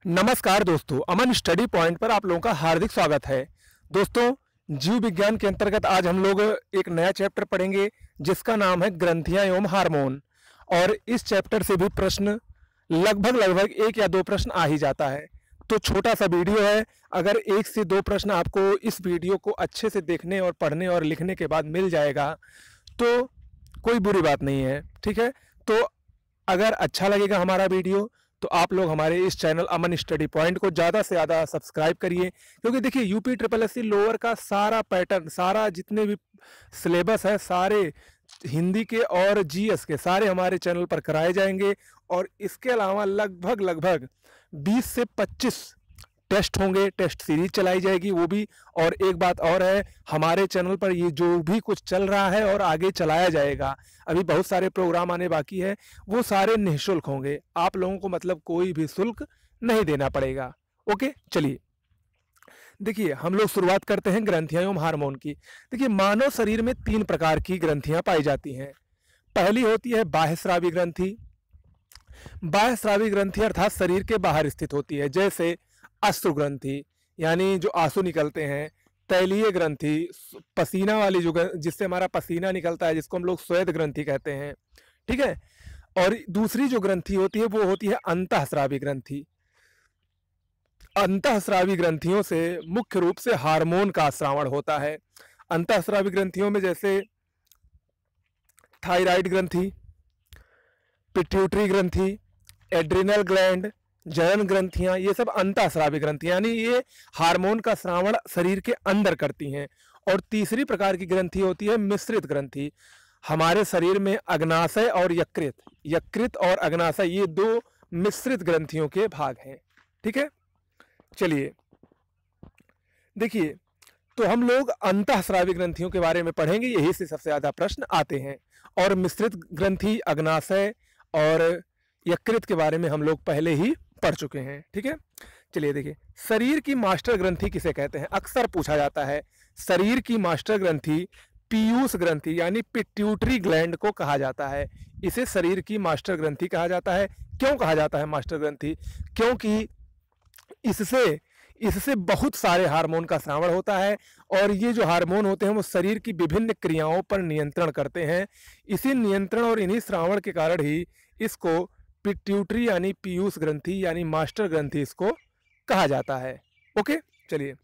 नमस्कार दोस्तों, अमन study point पर आप लोगों का हार्दिक स्वागत है। दोस्तों, जीव विज्ञान के अंतर्गत आज हम लोग एक नया चैप्टर पढ़ेंगे जिसका नाम है ग्रंथियां एवं हार्मोन। और इस चैप्टर से भी प्रश्न लगभग एक या दो प्रश्न आ ही जाता है। तो छोटा सा वीडियो है, अगर एक से दो प्रश्न आपको इस वीडियो को अच्छे से देखने और पढ़ने और लिखने के बाद मिल जाएगा तो कोई बुरी बात नहीं है। ठीक है, तो अगर अच्छा लगेगा हमारा वीडियो तो आप लोग हमारे इस चैनल अमन स्टडी पॉइंट को ज़्यादा से ज़्यादा सब्सक्राइब करिए, क्योंकि देखिए UP triple S C lower का सारा पैटर्न, सारा जितने भी सिलेबस है, सारे हिंदी के और जीएस के सारे हमारे चैनल पर कराए जाएंगे। और इसके अलावा लगभग 20 से 25 टेस्ट होंगे, टेस्ट सीरीज चलाई जाएगी वो भी। और एक बात और है, हमारे चैनल पर ये जो भी कुछ चल रहा है और आगे चलाया जाएगा, अभी बहुत सारे प्रोग्राम आने बाकी है, वो सारे निःशुल्क होंगे। आप लोगों को मतलब कोई भी शुल्क नहीं देना पड़ेगा। ओके, चलिए देखिए हम लोग शुरुआत करते हैं ग्रंथियां एवं हार्मोन की। देखिए, मानव शरीर में 3 प्रकार की ग्रंथियां पाई जाती हैं। पहली होती है बाह्यस्रावी ग्रंथि। बाह्यस्रावी ग्रंथि अर्थात शरीर के बाहर स्थित होती है, जैसे अश्रु ग्रंथि यानी जो आंसू निकलते हैं, तैलीय ग्रंथि पसीना वाली जो जिससे हमारा पसीना निकलता है, जिसको हम लोग श्वेत ग्रंथि कहते हैं। ठीक है, और दूसरी जो ग्रंथि होती है वो होती है अंतःस्रावी ग्रंथि। अंतःस्रावी ग्रंथियों से मुख्य रूप से हार्मोन का स्रावण होता है। अंतःस्रावी ग्रंथियों में जैसे थायराइड ग्रंथि, पिट्यूटरी ग्रंथि, एड्रिनल ग्लैंड, जनन ग्रंथियां, ये सब अंतःस्रावी ग्रंथियां यानी ये हार्मोन का स्रावण शरीर के अंदर करती हैं। और तीसरी प्रकार की ग्रंथि होती है मिश्रित ग्रंथि। हमारे शरीर में अग्नाशय और यकृत और अग्नाशय, ये 2 मिश्रित ग्रंथियों के भाग हैं। ठीक है, चलिए देखिए, तो हम लोग अंतःस्रावी ग्रंथियों के बारे में पढ़ेंगे, यही से सबसे ज्यादा प्रश्न आते हैं। और मिश्रित ग्रंथि, अग्नाशय और यकृत के बारे में हम लोग पहले ही पढ़ चुके हैं। ठीक है, चलिए देखिए, शरीर की मास्टर ग्रंथि किसे कहते हैं, अक्सर पूछा जाता है। शरीर की मास्टर ग्रंथि पीयूष ग्रंथि यानी पिट्यूटरी ग्लैंड को कहा जाता है। इसे शरीर की मास्टर ग्रंथि कहा जाता है। क्यों कहा जाता है मास्टर ग्रंथि? क्योंकि इससे बहुत सारे हार्मोन का स्रावण होता है, और ये जो हार्मोन होते हैं वो शरीर की विभिन्न क्रियाओं पर नियंत्रण करते हैं। इसी नियंत्रण और इन्हीं स्रावण के कारण ही इसको पिट्यूटरी यानी पीयूष ग्रंथि यानी मास्टर ग्रंथि इसको कहा जाता है। ओके, चलिए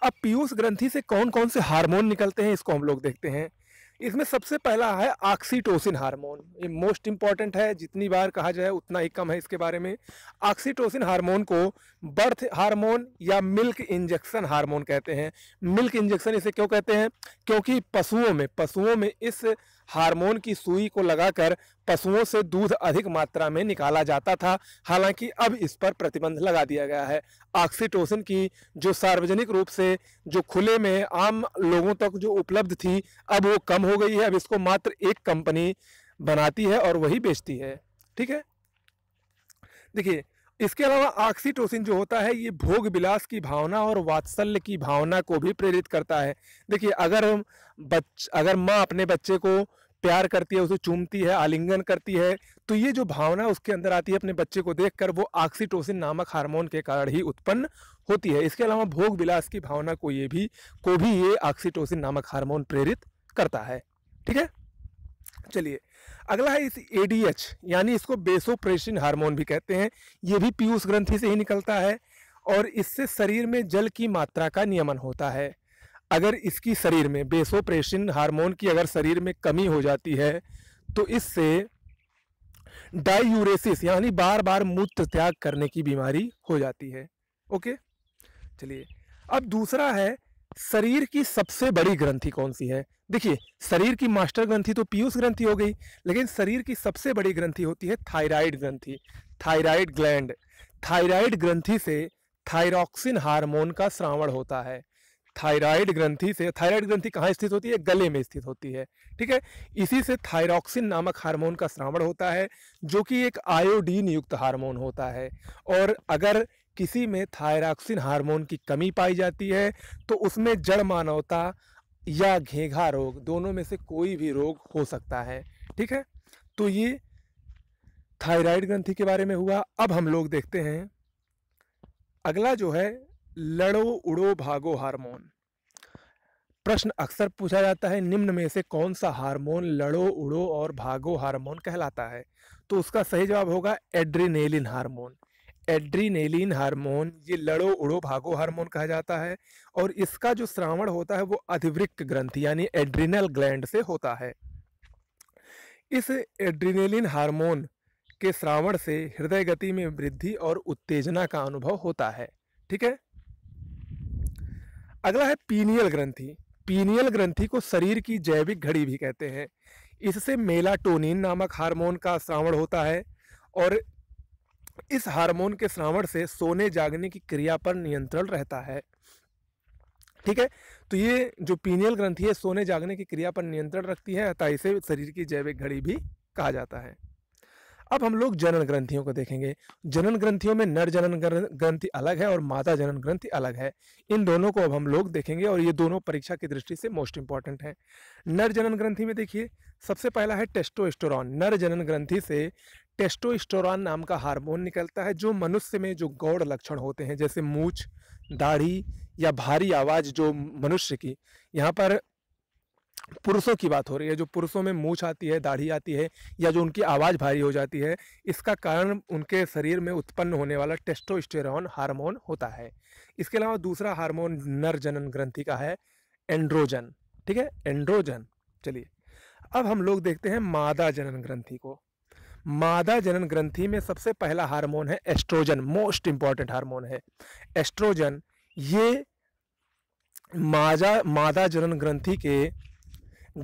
अब पीयूष ग्रंथि से कौन कौन से हार्मोन निकलते हैं इसको हम लोग देखते हैं। इसमें सबसे पहला है ऑक्सीटोसिन हार्मोन। ये मोस्ट इंपॉर्टेंट है, जितनी बार कहा जाए उतना ही कम है इसके बारे में। ऑक्सीटोसिन हार्मोन को बर्थ हार्मोन या मिल्क इंजेक्शन हार्मोन कहते हैं। मिल्क इंजेक्शन इसे क्यों कहते हैं? क्योंकि पशुओं में इस हार्मोन की सुई को लगाकर पशुओं से दूध अधिक मात्रा में निकाला जाता था। हालांकि अब इस पर प्रतिबंध लगा दिया गया है। ऑक्सीटोसिन की जो सार्वजनिक रूप से जो खुले में आम लोगों तक जो उपलब्ध थी, अब वो कम हो गई है। अब इसको मात्र एक कंपनी बनाती है और वही बेचती है। ठीक है, देखिए इसके अलावा ऑक्सीटोसिन जो होता है ये भोग विलास की भावना और वात्सल्य की भावना को भी प्रेरित करता है। देखिए, अगर माँ अपने बच्चे को प्यार करती है, उसे चूमती है, आलिंगन करती है, तो ये जो भावना उसके अंदर आती है अपने बच्चे को देखकर, वो ऑक्सीटोसिन नामक हार्मोन के कारण ही उत्पन्न होती है। इसके अलावा भोग विलास की भावना को भी ये ऑक्सीटोसिन नामक हार्मोन प्रेरित करता है। ठीक है, चलिए अगला है इस एडीएच यानी इसको बेसोप्रेसिन हार्मोन भी कहते हैं। ये भी पीयूष ग्रंथि से ही निकलता है, और इससे शरीर में जल की मात्रा का नियमन होता है। अगर इसकी शरीर में बेसोप्रेसिन हार्मोन की अगर शरीर में कमी हो जाती है तो इससे डायूरेसिस यानी बार बार मूत्र त्याग करने की बीमारी हो जाती है। ओके, चलिए अब दूसरा है शरीर की सबसे बड़ी ग्रंथि कौन सी है। देखिए, शरीर की मास्टर ग्रंथि तो पीयूष ग्रंथि हो गई, लेकिन शरीर की सबसे बड़ी ग्रंथि होती है थायराइड ग्रंथि, थायराइड ग्लैंड। थायराइड ग्रंथि से थायरॉक्सिन हार्मोन का स्रावण होता है। थायराइड ग्रंथि कहाँ स्थित होती है? गले में स्थित होती है। ठीक है, इसी से थायरॉक्सिन नामक हार्मोन का स्रावण होता है, जो कि एक आयोडीन युक्त हार्मोन होता है। और अगर किसी में थायरॉक्सिन हार्मोन की कमी पाई जाती है तो उसमें जड़ मानवता या घेघा रोग, दोनों में से कोई भी रोग हो सकता है। ठीक है, तो ये थायराइड ग्रंथि के बारे में हुआ। अब हम लोग देखते हैं अगला जो है लड़ो उड़ो भागो हार्मोन। प्रश्न अक्सर पूछा जाता है, निम्न में से कौन सा हार्मोन लड़ो उड़ो और भागो हार्मोन कहलाता है? तो उसका सही जवाब होगा एड्रीनेलिन हार्मोन। एड्रीनेलिन हार्मोन ये लड़ो उड़ो भागो हार्मोन कहा जाता है और इसका जो स्रावण होता है वो अधिवृक्क ग्रंथि यानी एड्रिनल ग्लैंड से होता है। इस एड्रीनेलिन हार्मोन के स्रावण से हृदय गति में वृद्धि और उत्तेजना का अनुभव होता है। ठीक है। अगला है पीनियल ग्रंथि। पीनियल ग्रंथि को शरीर की जैविक घड़ी भी कहते हैं। इससे मेलाटोनिन नामक हार्मोन का स्रावण होता है और इस हार्मोन के स्रावण से सोने जागने की क्रिया पर नियंत्रण रहता है। ठीक है। तो ये जो पीनियल ग्रंथि है सोने जागने की क्रिया पर नियंत्रण रखती है, अतः इसे शरीर की जैविक घड़ी भी कहा जाता है। अब हम लोग जनन ग्रंथियों को देखेंगे। जनन ग्रंथियों में नर जनन ग्रंथि अलग है और मादा जनन ग्रंथि अलग है। इन दोनों को अब हम लोग देखेंगे और ये दोनों परीक्षा की दृष्टि से मोस्ट इंपॉर्टेंट है। नर जनन ग्रंथि में देखिए सबसे पहला है टेस्टोस्टेरोन। नर जनन ग्रंथि से टेस्टोस्टेरोन नाम का हार्मोन निकलता है जो मनुष्य में जो गौड़ लक्षण होते हैं जैसे मूछ, दाढ़ी या भारी आवाज जो मनुष्य की, यहाँ पर पुरुषों की बात हो रही है, जो पुरुषों में मूछ आती है, दाढ़ी आती है या जो उनकी आवाज़ भारी हो जाती है, इसका कारण उनके शरीर में उत्पन्न होने वाला टेस्टोस्टेरोन हार्मोन होता है। इसके अलावा दूसरा हार्मोन नर जनन ग्रंथि का है एंड्रोजन। ठीक है, एंड्रोजन। चलिए अब हम लोग देखते हैं मादा जनन ग्रंथि को। मादा जनन ग्रंथि में सबसे पहला हार्मोन है एस्ट्रोजन। मोस्ट इंपॉर्टेंट हार्मोन है एस्ट्रोजन। ये मादा जनन ग्रंथि के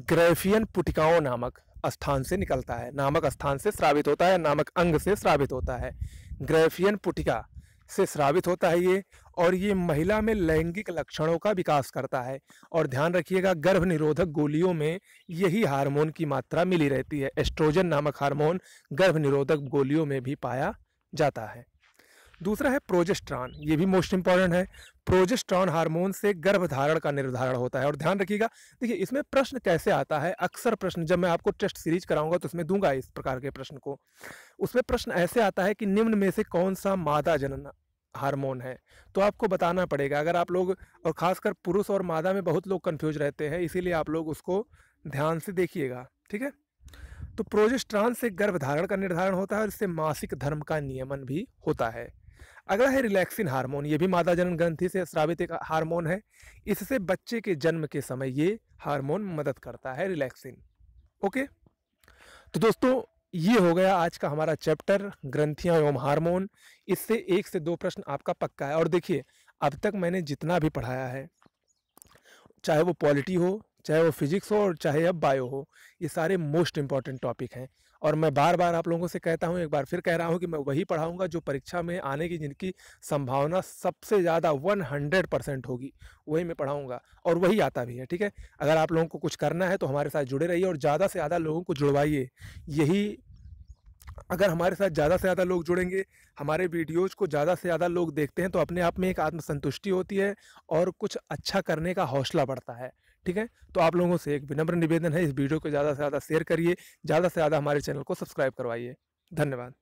ग्रैफियन पुटिकाओं नामक स्थान से निकलता है, नामक स्थान से स्रावित होता है, नामक अंग से स्रावित होता है। ग्रैफियन पुटिका से स्रावित होता है ये, और ये महिला में लैंगिक लक्षणों का विकास करता है। और ध्यान रखिएगा गर्भ निरोधक गोलियों में यही हार्मोन की मात्रा मिली रहती है। एस्ट्रोजन नामक हार्मोन गर्भ निरोधक गोलियों में भी पाया जाता है। दूसरा है प्रोजेस्टेरॉन। ये भी मोस्ट इंपॉर्टेंट है। प्रोजेस्टेरॉन हार्मोन से गर्भधारण का निर्धारण होता है। और ध्यान रखिएगा, देखिए इसमें प्रश्न कैसे आता है, अक्सर प्रश्न जब मैं आपको टेस्ट सीरीज कराऊंगा तो उसमें दूंगा इस प्रकार के प्रश्न को। उसमें प्रश्न ऐसे आता है कि निम्न में से कौन सा मादा जनन हार्मोन है, तो आपको बताना पड़ेगा। अगर आप लोग, और खासकर पुरुष और मादा में बहुत लोग कंफ्यूज रहते हैं, इसीलिए आप लोग उसको ध्यान से देखिएगा। ठीक है। तो प्रोजेस्टेरॉन से गर्भधारण का निर्धारण होता है और इससे मासिक धर्म का नियमन भी होता है। अगला है रिलैक्सिन हार्मोन। ये भी मादा जनन ग्रंथि से स्रावित एक हार्मोन है। इससे बच्चे के जन्म के समय ये हार्मोन मदद करता है, रिलैक्सिन। ओके, तो दोस्तों ये हो गया आज का हमारा चैप्टर ग्रंथियां एवं हार्मोन। इससे 1 से 2 प्रश्न आपका पक्का है। और देखिए अब तक मैंने जितना भी पढ़ाया है, चाहे वो पॉलिटी हो, चाहे वो फिजिक्स हो और चाहे अब बायो हो, ये सारे मोस्ट इंपॉर्टेंट टॉपिक हैं। और मैं बार बार आप लोगों से कहता हूँ, एक बार फिर कह रहा हूँ कि मैं वही पढ़ाऊँगा जो परीक्षा में आने की जिनकी संभावना सबसे ज़्यादा 100% होगी, वही मैं पढ़ाऊँगा और वही आता भी है। ठीक है। अगर आप लोगों को कुछ करना है तो हमारे साथ जुड़े रहिए और ज़्यादा से ज़्यादा लोगों को जुड़वाइए। यही, अगर हमारे साथ ज़्यादा से ज़्यादा लोग जुड़ेंगे, हमारे वीडियोज़ को ज़्यादा से ज़्यादा लोग देखते हैं, तो अपने आप में एक आत्मसंतुष्टि होती है और कुछ अच्छा करने का हौसला बढ़ता है। ठीक है। तो आप लोगों से एक विनम्र निवेदन है, इस वीडियो को ज़्यादा से ज़्यादा शेयर करिए, ज़्यादा से ज़्यादा हमारे चैनल को सब्सक्राइब करवाइए। धन्यवाद।